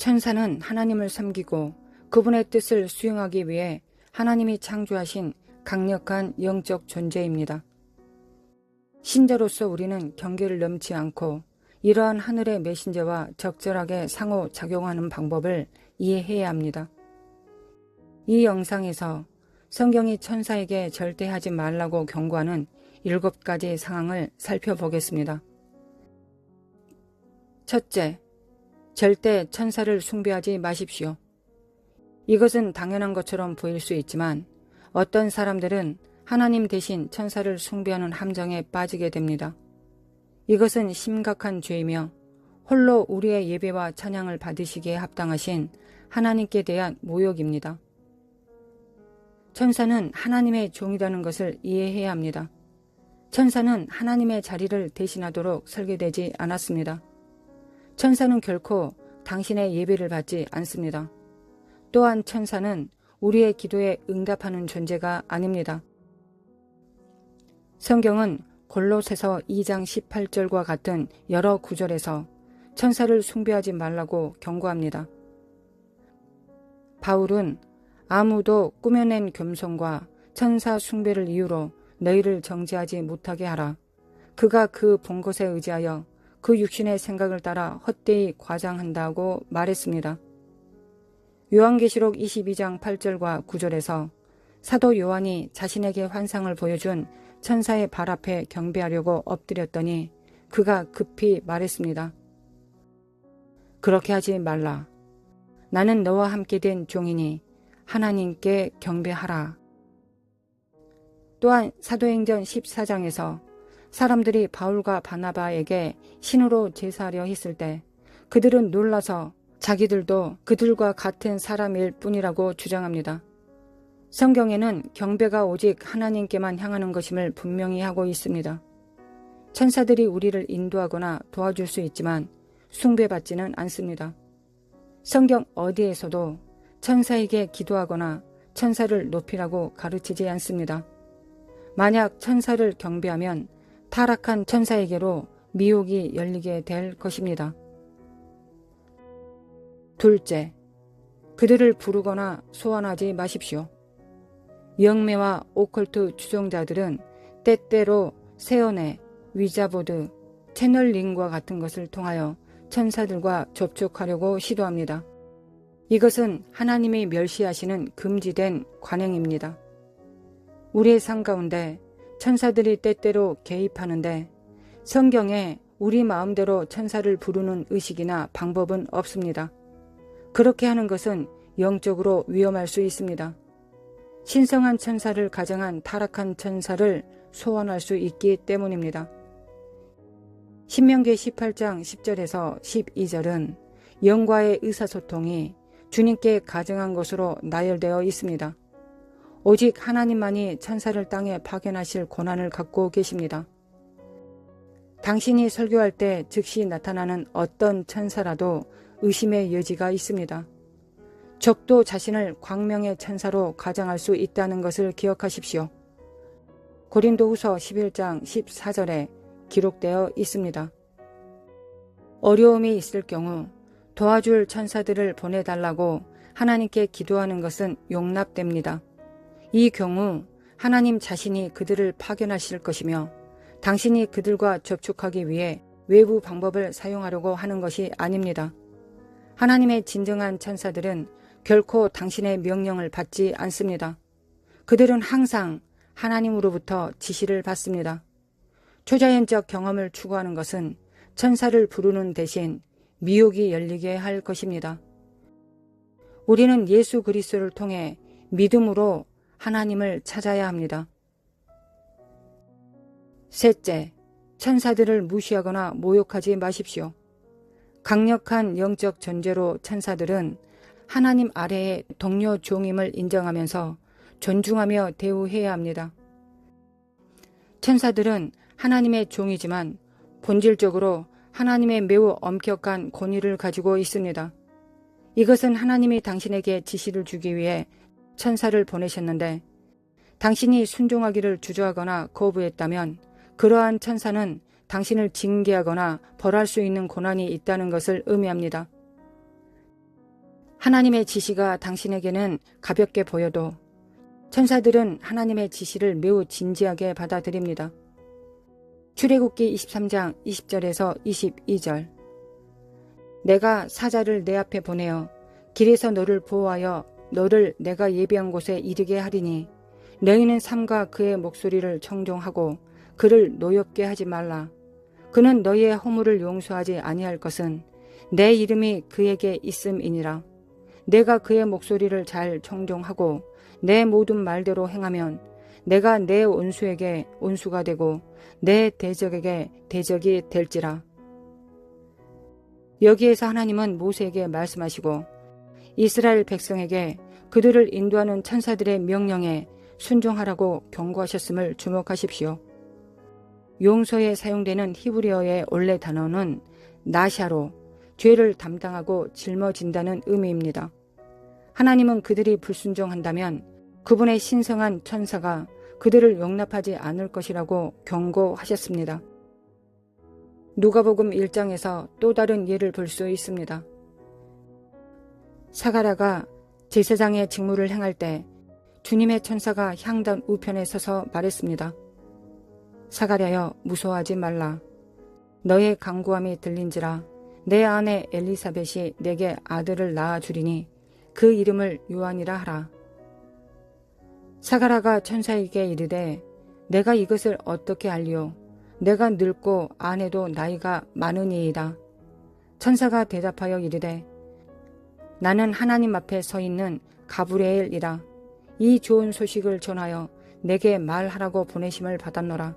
천사는 하나님을 섬기고 그분의 뜻을 수행하기 위해 하나님이 창조하신 강력한 영적 존재입니다. 신자로서 우리는 경계를 넘지 않고 이러한 하늘의 메신저와 적절하게 상호작용하는 방법을 이해해야 합니다. 이 영상에서 성경이 천사에게 절대 하지 말라고 경고하는 7가지 상황을 살펴보겠습니다. 첫째, 절대 천사를 숭배하지 마십시오. 이것은 당연한 것처럼 보일 수 있지만 어떤 사람들은 하나님 대신 천사를 숭배하는 함정에 빠지게 됩니다. 이것은 심각한 죄이며 홀로 우리의 예배와 찬양을 받으시기에 합당하신 하나님께 대한 모욕입니다. 천사는 하나님의 종이라는 것을 이해해야 합니다. 천사는 하나님의 자리를 대신하도록 설계되지 않았습니다. 천사는 결코 당신의 예배를 받지 않습니다. 또한 천사는 우리의 기도에 응답하는 존재가 아닙니다. 성경은 골로새서 2장 18절과 같은 여러 구절에서 천사를 숭배하지 말라고 경고합니다. 바울은 아무도 꾸며낸 겸손과 천사 숭배를 이유로 너희를 정죄하지 못하게 하라. 그가 그 본 것에 의지하여 그 육신의 생각을 따라 헛되이 과장한다고 말했습니다. 요한계시록 22장 8절과 9절에서 사도 요한이 자신에게 환상을 보여준 천사의 발 앞에 경배하려고 엎드렸더니 그가 급히 말했습니다. 그렇게 하지 말라. 나는 너와 함께 된 종이니 하나님께 경배하라. 또한 사도행전 14장에서 사람들이 바울과 바나바에게 신으로 제사하려 했을 때 그들은 놀라서 자기들도 그들과 같은 사람일 뿐이라고 주장합니다. 성경에는 경배가 오직 하나님께만 향하는 것임을 분명히 하고 있습니다. 천사들이 우리를 인도하거나 도와줄 수 있지만 숭배받지는 않습니다. 성경 어디에서도 천사에게 기도하거나 천사를 높이라고 가르치지 않습니다. 만약 천사를 경배하면 타락한 천사에게로 미혹이 열리게 될 것입니다. 둘째, 그들을 부르거나 소환하지 마십시오. 영매와 오컬트 추종자들은 때때로 세언회, 위자보드, 채널링과 같은 것을 통하여 천사들과 접촉하려고 시도합니다. 이것은 하나님이 멸시하시는 금지된 관행입니다. 우리의 삶 가운데 천사들이 때때로 개입하는데 성경에 우리 마음대로 천사를 부르는 의식이나 방법은 없습니다. 그렇게 하는 것은 영적으로 위험할 수 있습니다. 신성한 천사를 가정한 타락한 천사를 소환할 수 있기 때문입니다. 신명기 18장 10절에서 12절은 영과의 의사소통이 주님께 가증한 것으로 나열되어 있습니다. 오직 하나님만이 천사를 땅에 파견하실 권한을 갖고 계십니다. 당신이 설교할 때 즉시 나타나는 어떤 천사라도 의심의 여지가 있습니다. 적도 자신을 광명의 천사로 가정할 수 있다는 것을 기억하십시오. 고린도후서 11장 14절에 기록되어 있습니다. 어려움이 있을 경우 도와줄 천사들을 보내달라고 하나님께 기도하는 것은 용납됩니다. 이 경우 하나님 자신이 그들을 파견하실 것이며 당신이 그들과 접촉하기 위해 외부 방법을 사용하려고 하는 것이 아닙니다. 하나님의 진정한 천사들은 결코 당신의 명령을 받지 않습니다. 그들은 항상 하나님으로부터 지시를 받습니다. 초자연적 경험을 추구하는 것은 천사를 부르는 대신 미혹이 열리게 할 것입니다. 우리는 예수 그리스도를 통해 믿음으로 하나님을 찾아야 합니다. 셋째, 천사들을 무시하거나 모욕하지 마십시오. 강력한 영적 존재로 천사들은 하나님 아래의 동료 종임을 인정하면서 존중하며 대우해야 합니다. 천사들은 하나님의 종이지만 본질적으로 하나님의 매우 엄격한 권위를 가지고 있습니다. 이것은 하나님이 당신에게 지시를 주기 위해 천사를 보내셨는데 당신이 순종하기를 주저하거나 거부했다면 그러한 천사는 당신을 징계하거나 벌할 수 있는 권한이 있다는 것을 의미합니다. 하나님의 지시가 당신에게는 가볍게 보여도 천사들은 하나님의 지시를 매우 진지하게 받아들입니다. 출애굽기 23장 20절에서 22절. 내가 사자를 내 앞에 보내어 길에서 너를 보호하여 너를 내가 예비한 곳에 이르게 하리니 너희는 삼가 그의 목소리를 청종하고 그를 노엽게 하지 말라. 그는 너희의 허물을 용서하지 아니할 것은 내 이름이 그에게 있음이니라. 내가 그의 목소리를 잘 청종하고 내 모든 말대로 행하면 내가 내 온수에게 온수가 되고 내 대적에게 대적이 될지라. 여기에서 하나님은 모세에게 말씀하시고 이스라엘 백성에게 그들을 인도하는 천사들의 명령에 순종하라고 경고하셨음을 주목하십시오. 용서에 사용되는 히브리어의 원래 단어는 나샤로 죄를 담당하고 짊어진다는 의미입니다. 하나님은 그들이 불순종한다면 그분의 신성한 천사가 그들을 용납하지 않을 것이라고 경고하셨습니다. 누가복음 1장에서 또 다른 예를 볼 수 있습니다. 사가랴가 제사장의 직무를 행할 때 주님의 천사가 향단 우편에 서서 말했습니다. 사가랴여 무서워하지 말라. 너의 간구함이 들린지라. 내 아내 엘리사벳이 내게 아들을 낳아주리니 그 이름을 요한이라 하라. 사가랴가 천사에게 이르되 내가 이것을 어떻게 알리오? 내가 늙고 아내도 나이가 많으니이다. 천사가 대답하여 이르되 나는 하나님 앞에 서 있는 가브리엘이라. 이 좋은 소식을 전하여 내게 말하라고 보내심을 받았노라.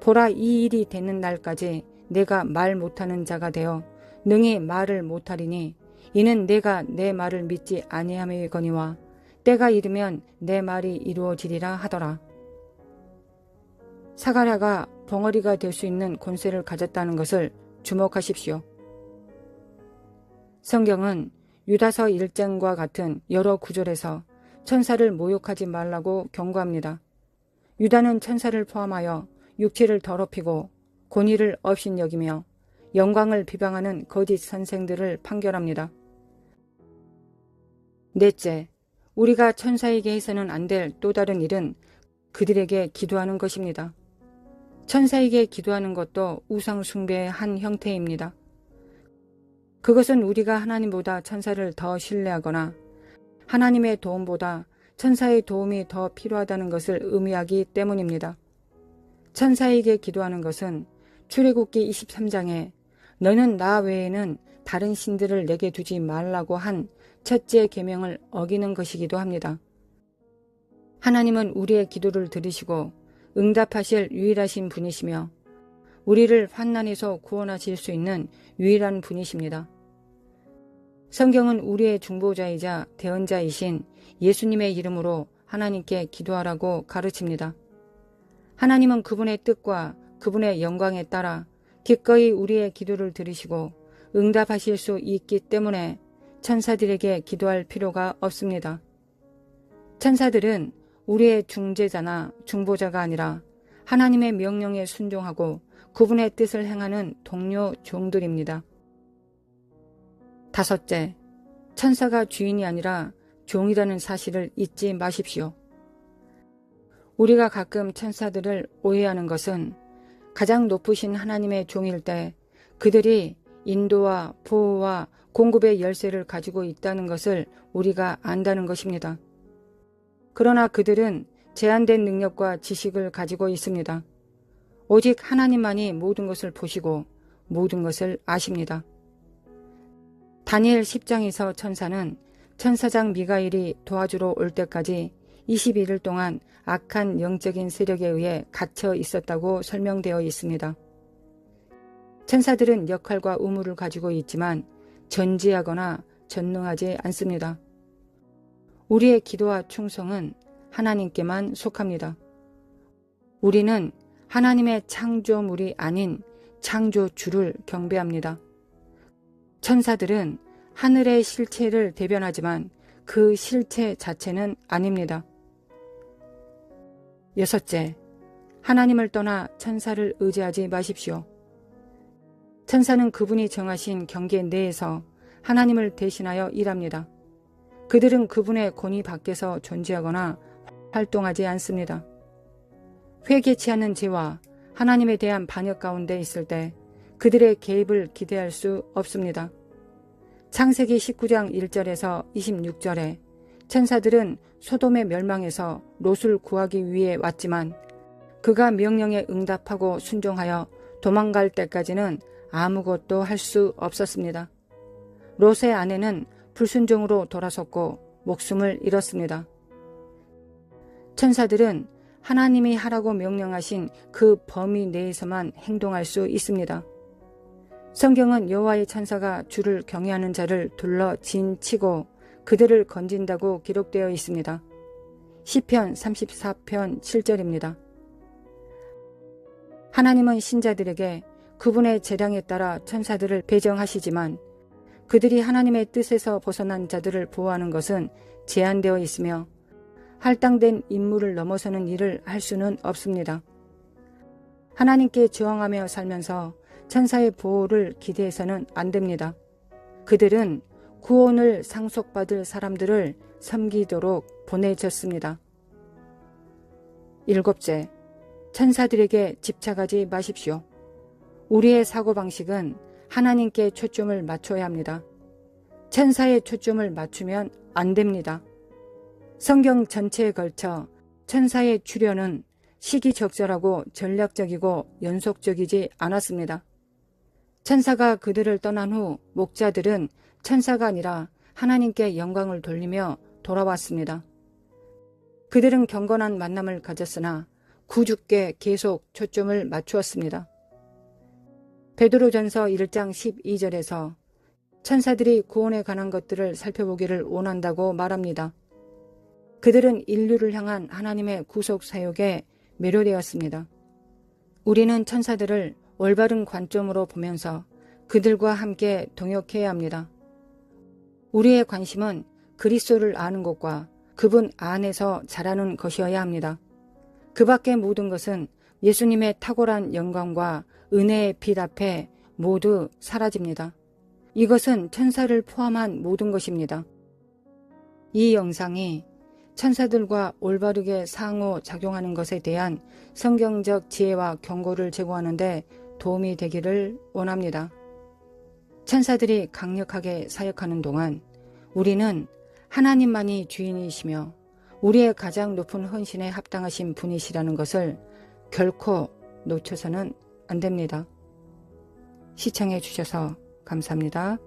보라, 이 일이 되는 날까지 내가 말 못하는 자가 되어 능히 말을 못하리니 이는 내가 내 말을 믿지 아니함이거니와 때가 이르면 내 말이 이루어지리라 하더라. 사가랴가 벙어리가 될 수 있는 권세를 가졌다는 것을 주목하십시오. 성경은 유다서 1장과 같은 여러 구절에서 천사를 모욕하지 말라고 경고합니다. 유다는 천사를 포함하여 육체를 더럽히고 권위를 업신여기며 영광을 비방하는 거짓 선생들을 판결합니다. 넷째, 우리가 천사에게 해서는 안 될 또 다른 일은 그들에게 기도하는 것입니다. 천사에게 기도하는 것도 우상 숭배의 한 형태입니다. 그것은 우리가 하나님보다 천사를 더 신뢰하거나 하나님의 도움보다 천사의 도움이 더 필요하다는 것을 의미하기 때문입니다. 천사에게 기도하는 것은 출애굽기 23장에 너는 나 외에는 다른 신들을 내게 두지 말라고 한 첫째 계명을 어기는 것이기도 합니다. 하나님은 우리의 기도를 들으시고 응답하실 유일하신 분이시며 우리를 환난에서 구원하실 수 있는 유일한 분이십니다. 성경은 우리의 중보자이자 대언자이신 예수님의 이름으로 하나님께 기도하라고 가르칩니다. 하나님은 그분의 뜻과 그분의 영광에 따라 기꺼이 우리의 기도를 들으시고 응답하실 수 있기 때문에 천사들에게 기도할 필요가 없습니다. 천사들은 우리의 중재자나 중보자가 아니라 하나님의 명령에 순종하고 그분의 뜻을 행하는 동료 종들입니다. 다섯째, 천사가 주인이 아니라 종이라는 사실을 잊지 마십시오. 우리가 가끔 천사들을 오해하는 것은 가장 높으신 하나님의 종일 때 그들이 인도와 보호와 공급의 열쇠를 가지고 있다는 것을 우리가 안다는 것입니다. 그러나 그들은 제한된 능력과 지식을 가지고 있습니다. 오직 하나님만이 모든 것을 보시고 모든 것을 아십니다. 다니엘 10장에서 천사는 천사장 미가엘이 도와주러 올 때까지 22일 동안 악한 영적인 세력에 의해 갇혀 있었다고 설명되어 있습니다. 천사들은 역할과 의무를 가지고 있지만 전지하거나 전능하지 않습니다. 우리의 기도와 충성은 하나님께만 속합니다. 우리는 하나님의 창조물이 아닌 창조주를 경배합니다. 천사들은 하늘의 실체를 대변하지만 그 실체 자체는 아닙니다. 여섯째, 하나님을 떠나 천사를 의지하지 마십시오. 천사는 그분이 정하신 경계 내에서 하나님을 대신하여 일합니다. 그들은 그분의 권위 밖에서 존재하거나 활동하지 않습니다. 회개치 않는 죄와 하나님에 대한 반역 가운데 있을 때 그들의 개입을 기대할 수 없습니다. 창세기 19장 1절에서 26절에 천사들은 소돔의 멸망에서 롯을 구하기 위해 왔지만 그가 명령에 응답하고 순종하여 도망갈 때까지는 아무것도 할 수 없었습니다. 롯의 아내는 불순종으로 돌아섰고 목숨을 잃었습니다. 천사들은 하나님이 하라고 명령하신 그 범위 내에서만 행동할 수 있습니다. 성경은 여호와의 천사가 주를 경외하는 자를 둘러 진치고 그들을 건진다고 기록되어 있습니다. 시편 34편 7절입니다. 하나님은 신자들에게 그분의 재량에 따라 천사들을 배정하시지만 그들이 하나님의 뜻에서 벗어난 자들을 보호하는 것은 제한되어 있으며 할당된 임무를 넘어서는 일을 할 수는 없습니다. 하나님께 저항하며 살면서 천사의 보호를 기대해서는 안 됩니다. 그들은 구원을 상속받을 사람들을 섬기도록 보내졌습니다. 7째, 천사들에게 집착하지 마십시오. 우리의 사고방식은 하나님께 초점을 맞춰야 합니다. 천사의 초점을 맞추면 안 됩니다. 성경 전체에 걸쳐 천사의 출현은 시기적절하고 전략적이고 연속적이지 않았습니다. 천사가 그들을 떠난 후 목자들은 천사가 아니라 하나님께 영광을 돌리며 돌아왔습니다. 그들은 경건한 만남을 가졌으나 구주께 계속 초점을 맞추었습니다. 베드로전서 1장 12절에서 천사들이 구원에 관한 것들을 살펴보기를 원한다고 말합니다. 그들은 인류를 향한 하나님의 구속 사역에 매료되었습니다. 우리는 천사들을 올바른 관점으로 보면서 그들과 함께 동역해야 합니다. 우리의 관심은 그리스도를 아는 것과 그분 안에서 자라는 것이어야 합니다. 그 밖의 모든 것은 예수님의 탁월한 영광과 은혜의 빛 앞에 모두 사라집니다. 이것은 천사를 포함한 모든 것입니다. 이 영상이 천사들과 올바르게 상호작용하는 것에 대한 성경적 지혜와 경고를 제공하는 데 도움이 되기를 원합니다. 천사들이 강력하게 사역하는 동안 우리는 하나님만이 주인이시며 우리의 가장 높은 헌신에 합당하신 분이시라는 것을 결코 놓쳐서는 안 됩니다. 시청해 주셔서 감사합니다.